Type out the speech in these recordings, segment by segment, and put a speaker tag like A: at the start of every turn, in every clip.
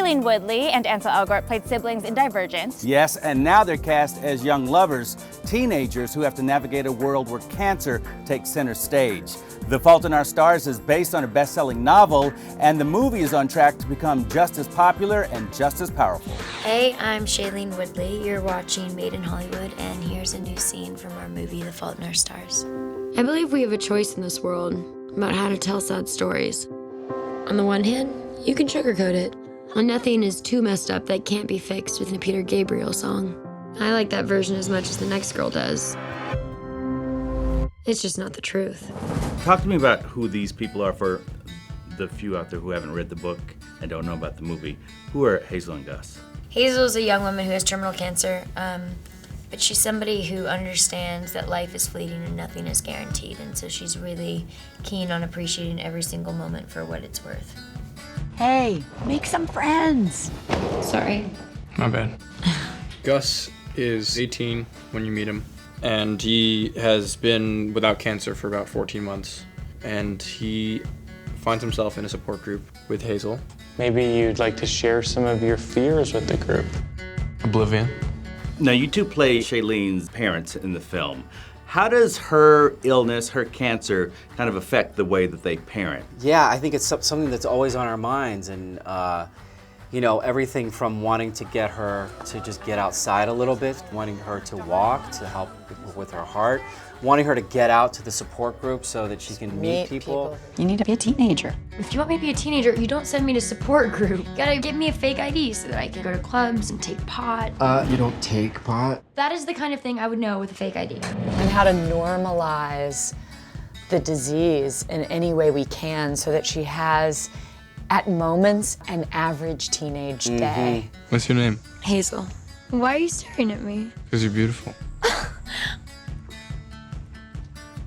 A: Shailene Woodley and Ansel Elgort played siblings in Divergent.
B: Yes, and now they're cast as young lovers, teenagers who have to navigate a world where cancer takes center stage. The Fault in Our Stars is based on a best-selling novel, and the movie is on track to become just as popular and just as powerful.
C: Hey, I'm Shailene Woodley. You're watching Made in Hollywood, and here's a new scene from our movie, The Fault in Our Stars.
D: I believe we have a choice in this world about how to tell sad stories. On the one hand, you can sugarcoat it. And nothing is too messed up that can't be fixed with a Peter Gabriel song. I like that version as much as the next girl does. It's just not the truth.
E: Talk to me about who these people are for the few out there who haven't read the book and don't know about the movie. Who are Hazel and Gus?
C: Hazel is a young woman who has terminal cancer, but she's somebody who understands that life is fleeting and nothing is guaranteed, and so she's really keen on appreciating every single moment for what it's worth.
F: Hey, make some friends.
D: Sorry.
G: My bad. Gus is 18 when you meet him, and he has been without cancer for about 14 months, and he finds himself in a support group with Hazel.
H: Maybe you'd like to share some of your fears with the group.
G: Oblivion.
E: Now, you two play Shailene's parents in the film. How does her illness, her cancer, kind of affect the way that they parent?
B: Yeah, I think it's something that's always on our minds, and you know, everything from wanting to get her to just get outside a little bit, wanting her to walk to help with her heart, wanting her to get out to the support group so that she can meet people.
F: You need to be a teenager.
D: If you want me to be a teenager, you don't send me to support group. You gotta give me a fake ID so that I can go to clubs and take pot.
I: You don't take pot?
D: That is the kind of thing I would know with a fake ID.
J: And how to normalize the disease in any way we can so that she has, at moments, an average teenage day.
G: What's your name?
D: Hazel. Why are you staring at me?
G: Because you're beautiful.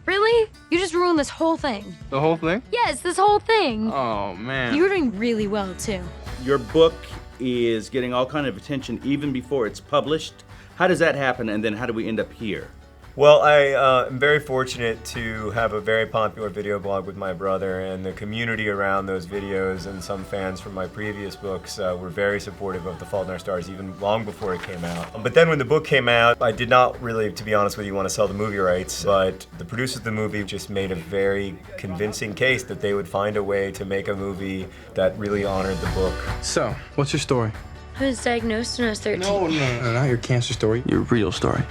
D: Really? You just ruined this whole thing.
G: The whole thing?
D: Yes, this whole thing.
G: Oh, man.
D: You were doing really well, too.
E: Your book is getting all kind of attention even before it's published. How does that happen, and then how do we end up here?
K: Well, I am very fortunate to have a very popular video blog with my brother, and the community around those videos and some fans from my previous books were very supportive of The Fault in Our Stars even long before it came out. But then when the book came out, I did not really, to be honest with you, want to sell the movie rights, but the producers of the movie just made a very convincing case that they would find a way to make a movie that really honored the book.
G: So, what's your story?
D: I was diagnosed when I was 13.
G: No, not your cancer story. Your real story.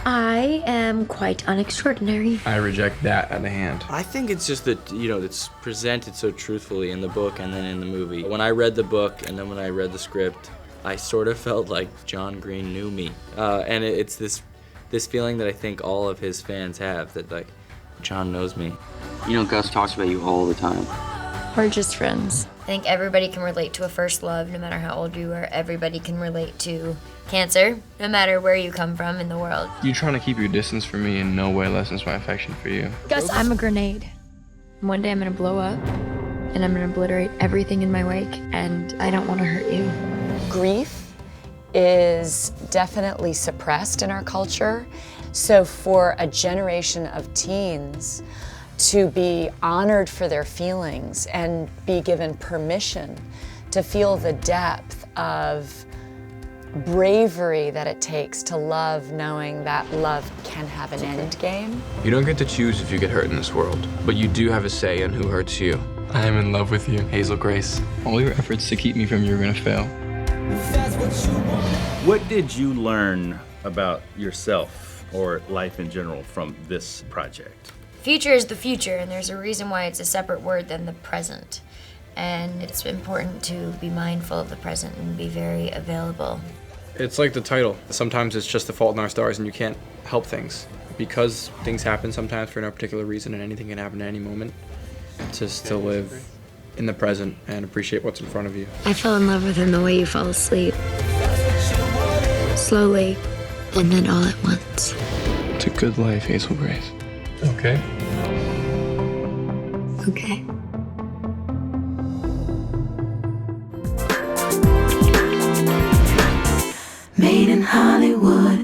D: I am quite unextraordinary.
G: I reject that at the hand.
L: I think it's just that, it's presented so truthfully in the book and then in the movie. When I read the book and then when I read the script, I sort of felt like John Green knew me. And it's this feeling that I think all of his fans have, that like, John knows me.
I: Gus talks about you all the time.
D: We're just friends.
C: I think everybody can relate to a first love, no matter how old you are. Everybody can relate to cancer, no matter where you come from in the world.
G: You trying to keep your distance from me in no way lessens my affection for you.
D: Gus, I'm a grenade. One day I'm gonna blow up, and I'm gonna obliterate everything in my wake, and I don't want to hurt you.
J: Grief is definitely suppressed in our culture. So for a generation of teens to be honored for their feelings and be given permission to feel the depth of bravery that it takes to love, knowing that love can have an end game.
G: You don't get to choose if you get hurt in this world, but you do have a say in who hurts you. I am in love with you, Hazel Grace. All your efforts to keep me from you are gonna fail.
E: What did you learn about yourself or life in general from this project?
C: Future is the future, and there's a reason why it's a separate word than the present. And it's important to be mindful of the present and be very available.
G: It's like the title. Sometimes it's just the fault in our stars and you can't help things. Because things happen sometimes for no particular reason and anything can happen at any moment. Just to live in the present and appreciate what's in front of you.
D: I fell in love with him the way you fall asleep. Slowly, and then all at once.
G: It's a good life, Hazel Grace. Okay?
D: Okay.